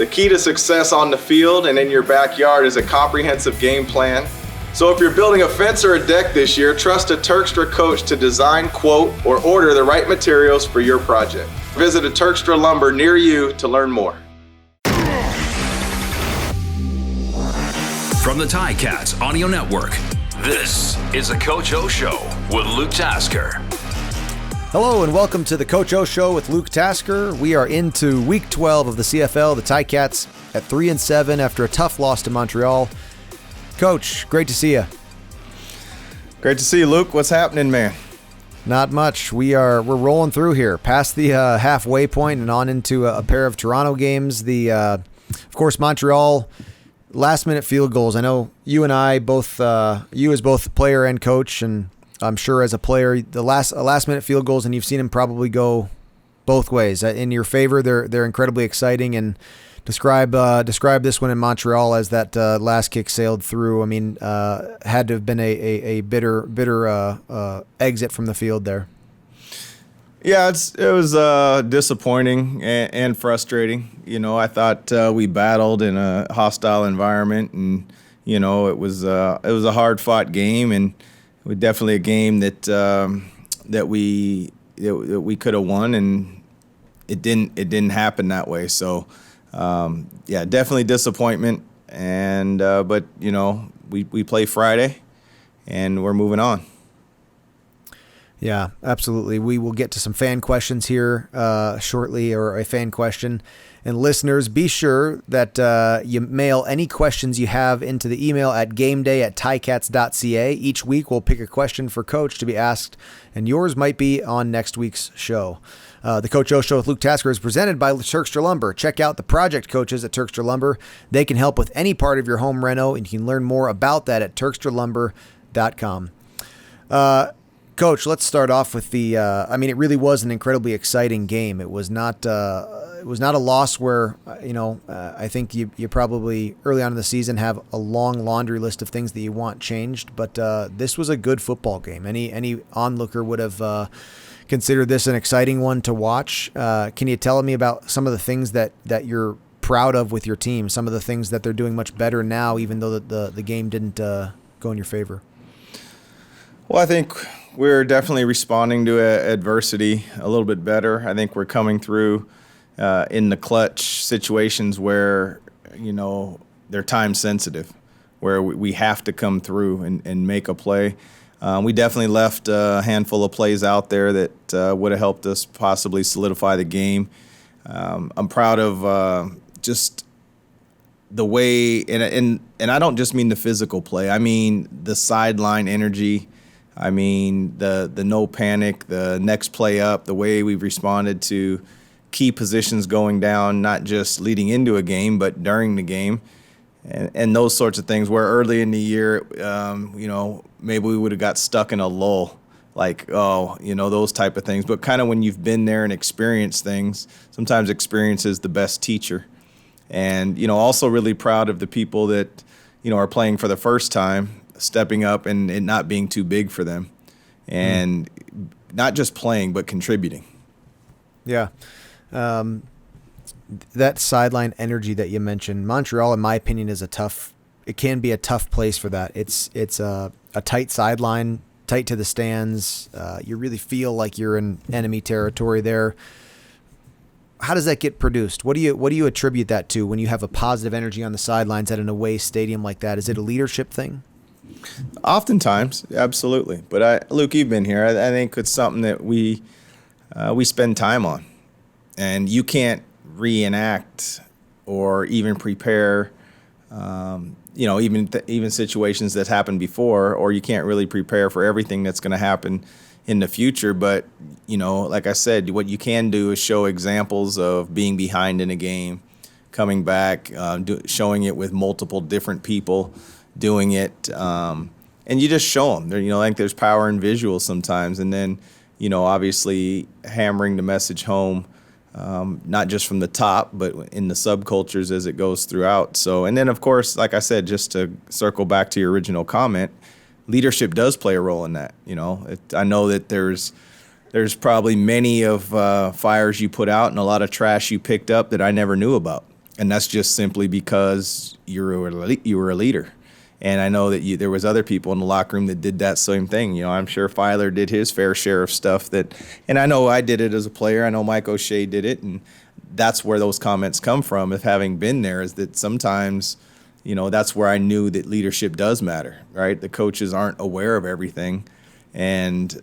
The key to success on the field and in your backyard is a comprehensive game plan. So if you're building a fence or a deck this year, trust a Turkstra coach to design, quote, or order the right materials for your project. Visit a Turkstra Lumber near you to learn more. From the Ticats Audio Network, this is the Coach O Show with Luke Tasker. Hello and welcome to the Coach O Show with Luke Tasker. We are into Week 12 of the CFL. The Ticats at 3-7 after a tough loss to Montreal. Coach, great to see you. Great to see you, Luke. What's happening, man? Not much. We're rolling through here, past the halfway point and on into a pair of Toronto games. Of course, Montreal last-minute field goals. I know you and I both, you as both player and coach, and I'm sure as a player, the last-minute field goals, and you've seen them probably go both ways. In your favor, they're incredibly exciting. And describe this one in Montreal as that last kick sailed through. I mean, had to have been a bitter exit from the field there. Yeah, it was disappointing and frustrating. You know, I thought we battled in a hostile environment, and you know, it was a hard-fought game, and definitely a game that we could have won, and it didn't happen that way. So. Yeah, definitely disappointment, and but you know, we play Friday, and we're moving on. Yeah, absolutely. We will get to some fan questions here shortly, or a fan question. And listeners, be sure that you mail any questions you have into the email at gameday@ticats.ca. Each week we'll pick a question for Coach to be asked, and yours might be on next week's show. The Coach O Show with Luke Tasker is presented by Turkstra Lumber. Check out the project coaches at Turkstra Lumber. They can help with any part of your home reno, and you can learn more about that at turkstralumber.com. Coach, let's start off with I mean, it really was an incredibly exciting game. It was not a loss where, I think you probably early on in the season have a long laundry list of things that you want changed, but this was a good football game. Any onlooker would have considered this an exciting one to watch. Can you tell me about some of the things that you're proud of with your team, some of the things that they're doing much better now, even though the game didn't go in your favor? Well, I think we're definitely responding to adversity a little bit better. I think we're coming through in the clutch situations where, you know, they're time sensitive, where we have to come through and make a play. We definitely left a handful of plays out there that would have helped us possibly solidify the game. I'm proud of just the way, and I don't just mean the physical play. I mean the sideline energy. I mean the no panic, the next play up, the way we've responded to key positions going down, not just leading into a game, but during the game. And those sorts of things where early in the year, maybe we would have got stuck in a lull, those type of things. But kind of when you've been there and experienced things, sometimes experience is the best teacher. And, also really proud of the people that, are playing for the first time, stepping up and it not being too big for them. And not just playing, but contributing. Yeah. That sideline energy that you mentioned, Montreal, in my opinion, it can be a tough place for that. It's a tight sideline, tight to the stands. You really feel like you're in enemy territory there. How does that get produced? What do you attribute that to when you have a positive energy on the sidelines at an away stadium like that? Is it a leadership thing? Oftentimes, absolutely. But Luke, you've been here. I think it's something that we spend time on, and you can't reenact or even prepare, even situations that happened before, or you can't really prepare for everything that's going to happen in the future. But, like I said, what you can do is show examples of being behind in a game, coming back, showing it with multiple different people doing it. And you just show them. Like there's power in visuals sometimes. And then, obviously hammering the message home, not just from the top, but in the subcultures as it goes throughout. So, and then, of course, like I said, just to circle back to your original comment, leadership does play a role in that. I know that there's probably many of fires you put out and a lot of trash you picked up that I never knew about. And that's just simply because you were a leader. And I know that there was other people in the locker room that did that same thing. You know, I'm sure Filer did his fair share of stuff and I know I did it as a player. I know Mike O'Shea did it, and that's where those comments come from, of having been there, is that sometimes, you know, that's where I knew that leadership does matter, right? The coaches aren't aware of everything. And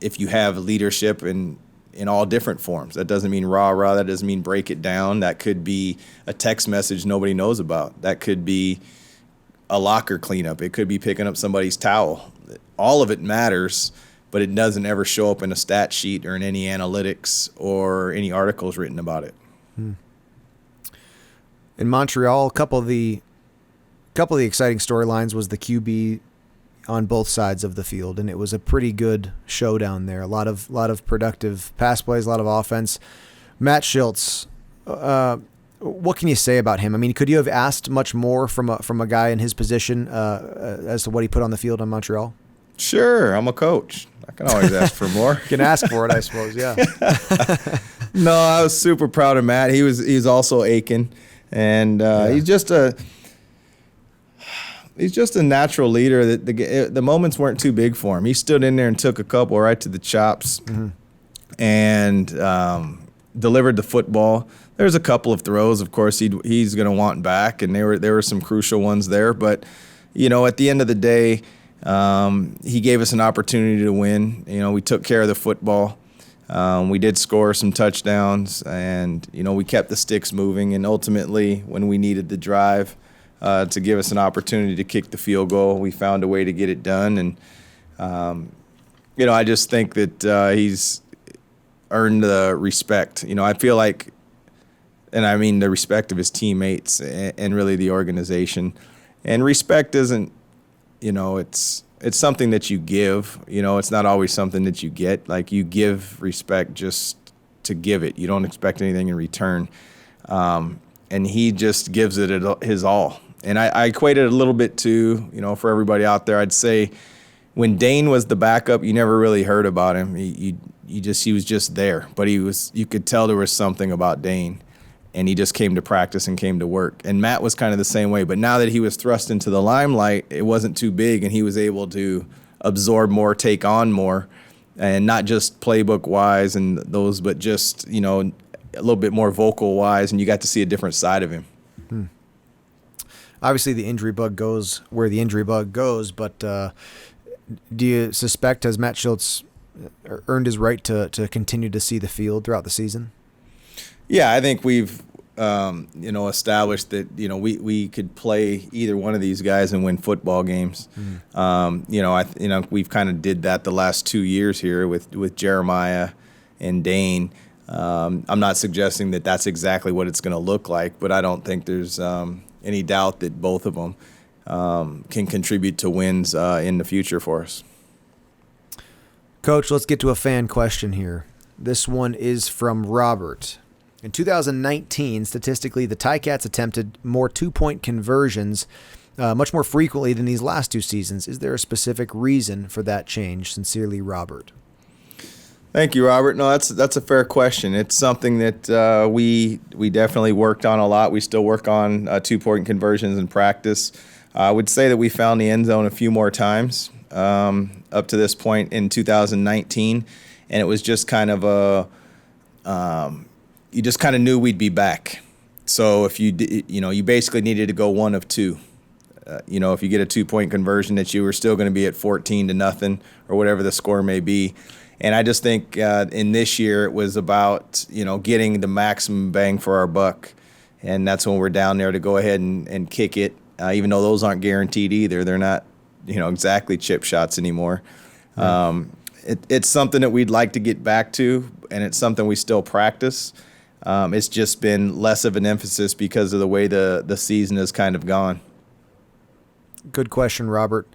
if you have leadership in all different forms, that doesn't mean rah-rah, that doesn't mean break it down. That could be a text message nobody knows about. That could be a locker cleanup. It could be picking up somebody's towel. All of it matters, but it doesn't ever show up in a stat sheet or in any analytics or any articles written about it. In Montreal, a couple of the exciting storylines was the QB on both sides of the field, and it was a pretty good showdown there. A lot of productive pass plays, a lot of offense. Matt Shiltz, what can you say about him? I mean, could you have asked much more from a guy in his position as to what he put on the field in Montreal? Sure, I'm a coach. I can always ask for more. You can ask for it, I suppose. Yeah. No, I was super proud of Matt. He's also Aiken, and he's just a natural leader. That the moments weren't too big for him. He stood in there and took a couple right to the chops, and delivered the football. There's a couple of throws, of course, he's going to want back, and there were some crucial ones there. But, you know, at the end of the day, he gave us an opportunity to win. You know, we took care of the football. We did score some touchdowns, and, you know, we kept the sticks moving. And ultimately, when we needed the drive to give us an opportunity to kick the field goal, we found a way to get it done. And, you know, I just think that he's earned the respect. You know, I feel like, and I mean the respect of his teammates and really the organization. And respect isn't, you know, it's something that you give. You know, it's not always something that you get. Like, you give respect just to give it. You don't expect anything in return. And he just gives it his all. And I equate it a little bit to, you know, for everybody out there, I'd say when Dane was the backup, you never really heard about him. He was just there. But you could tell there was something about Dane. And he just came to practice and came to work. And Matt was kind of the same way. But now that he was thrust into the limelight, it wasn't too big, and he was able to absorb more, take on more, and not just playbook-wise and those, but just, you know, a little bit more vocal-wise, and you got to see a different side of him. Obviously, the injury bug goes where the injury bug goes, but do you suspect, has Matt Shiltz earned his right to continue to see the field throughout the season? Yeah, I think we've, you know, established that, you know, we could play either one of these guys and win football games. You know, we've kind of did that the last 2 years here with Jeremiah and Dane. I'm not suggesting that that's exactly what it's going to look like, but I don't think there's any doubt that both of them can contribute to wins in the future for us. Coach, let's get to a fan question here. This one is from Robert. In 2019, statistically, the Ticats attempted more two-point conversions much more frequently than these last two seasons. Is there a specific reason for that change? Sincerely, Robert. Thank you, Robert. No, that's a fair question. It's something that we definitely worked on a lot. We still work on two-point conversions in practice. I would say that we found the end zone a few more times up to this point in 2019, and it was just kind of you just kind of knew we'd be back. So if you basically needed to go one of two. You know, if you get a two-point conversion, that you were still going to be at 14-0 or whatever the score may be. And I just think in this year it was about, you know, getting the maximum bang for our buck. And that's when we're down there to go ahead and kick it, even though those aren't guaranteed either. They're not, you know, exactly chip shots anymore. It's something that we'd like to get back to, and it's something we still practice. It's just been less of an emphasis because of the way the season has kind of gone. Good question, Robert.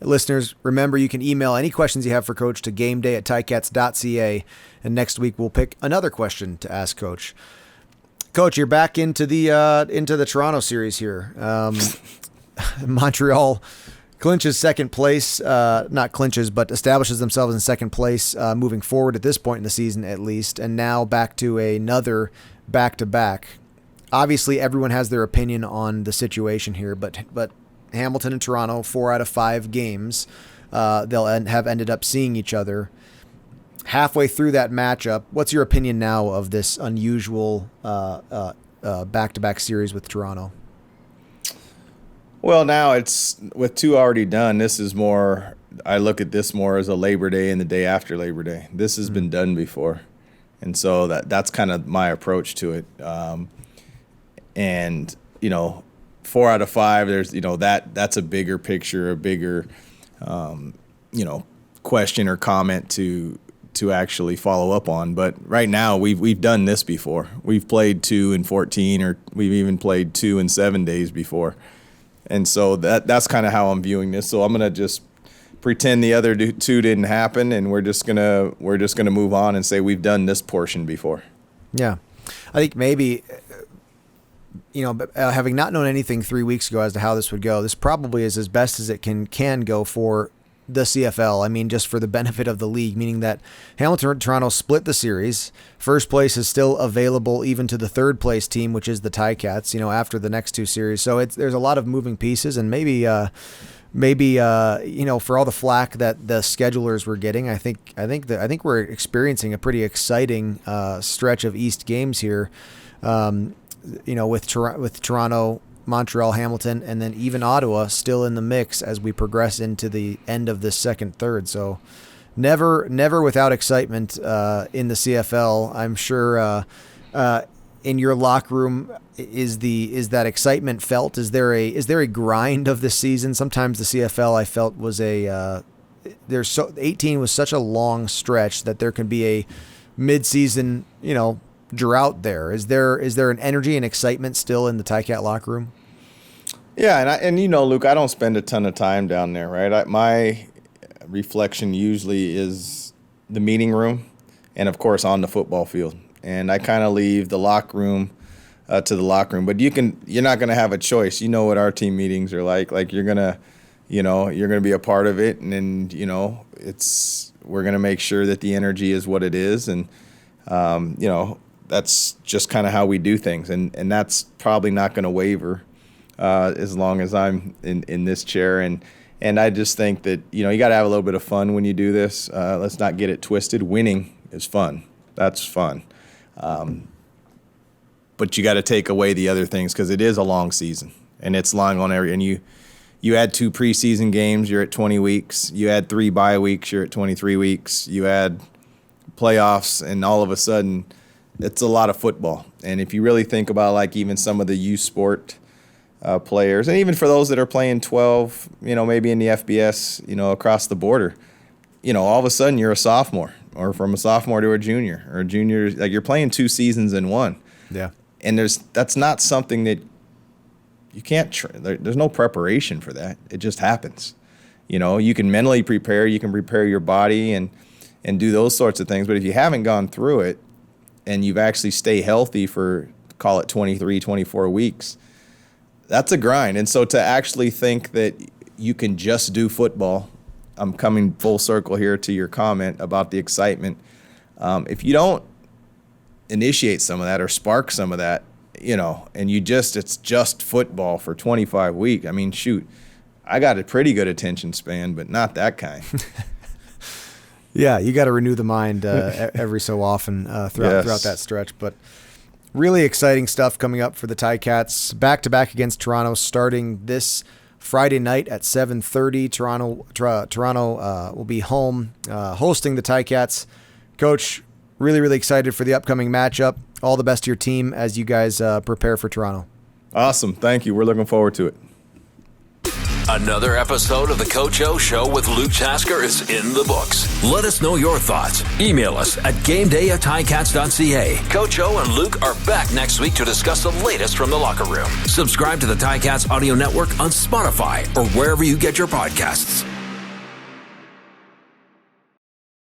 Listeners, remember you can email any questions you have for Coach to gameday@ticats.ca, and next week we'll pick another question to ask Coach. Coach, you're back into the Toronto series here. Montreal clinches second place, not clinches, but establishes themselves in second place moving forward at this point in the season at least, and now back to another back-to-back. obviously everyone has their opinion on the situation here, but Hamilton and Toronto, 4 out of 5 games, they'll have ended up seeing each other. Halfway through that matchup, what's your opinion now of this unusual back-to-back series with Toronto? Well, now it's with 2 already done. This is more. I look at this more as a Labor Day and the day after Labor Day. This has been done before, and so that's kind of my approach to it. And 4 out of 5. There's that's a bigger picture, a bigger question or comment to actually follow up on. But right now we've done this before. We've played 2 in 14, or we've even played 2 in 7 days before. And so that's kind of how I'm viewing this. So I'm gonna just pretend the other 2 didn't happen, and we're just gonna move on and say we've done this portion before. Yeah, I think maybe having not known anything 3 weeks ago as to how this would go, this probably is as best as it can go for the CFL. I mean, just for the benefit of the league, meaning that Hamilton and Toronto split the series. First place is still available even to the third place team, which is the Ticats, after the next 2 series. So there's a lot of moving pieces, and maybe for all the flack that the schedulers were getting, I think we're experiencing a pretty exciting stretch of East games here. With Toronto, Montreal, Hamilton, and then even Ottawa still in the mix as we progress into the end of this second third. So never without excitement in the CFL. I'm sure in your locker room is that excitement felt? Is there a grind of the season? Sometimes the CFL I felt was 18 was such a long stretch that there can be a mid-season, drought there. Is there an energy and excitement still in the Ticat locker room? Yeah, and Luke, I don't spend a ton of time down there, right? My reflection usually is the meeting room, and of course on the football field. And I kind of leave the locker room to the locker room. But you're not gonna have a choice. You know what our team meetings are like. Like you're gonna be a part of it, and then we're gonna make sure that the energy is what it is, and that's just kind of how we do things, and that's probably not going to waver as long as I'm in this chair. And I just think that you got to have a little bit of fun when you do this. Let's not get it twisted. Winning is fun. That's fun. But you got to take away the other things, because it is a long season, and it's long on every. And you add 2 preseason games, you're at 20 weeks. You add 3 bye weeks, you're at 23 weeks. You add playoffs, and all of a sudden, it's a lot of football. And if you really think about like even some of the youth sport players, and even for those that are playing 12, maybe in the FBS, across the border, all of a sudden you're a sophomore, or from a sophomore to a junior, or a junior, like you're playing 2 seasons in one. Yeah. And that's not something that you can't, there's no preparation for that. It just happens. You can mentally prepare, you can prepare your body and do those sorts of things. But if you haven't gone through it, and you've actually stayed healthy for, call it 23, 24 weeks, that's a grind. And so to actually think that you can just do football, I'm coming full circle here to your comment about the excitement. If you don't initiate some of that or spark some of that, and it's just football for 25 weeks, I mean, shoot, I got a pretty good attention span, but not that kind. Yeah, you got to renew the mind every so often throughout that stretch. But really exciting stuff coming up for the Ticats. Back-to-back against Toronto starting this Friday night at 7:30. Toronto will be home hosting the Ticats. Coach, really, really excited for the upcoming matchup. All the best to your team as you guys prepare for Toronto. Awesome. Thank you. We're looking forward to it. Another episode of the Coach O Show with Luke Tasker is in the books. Let us know your thoughts. Email us at gameday@ticats.ca. Coach O and Luke are back next week to discuss the latest from the locker room. Subscribe to the Ticats Audio Network on Spotify or wherever you get your podcasts.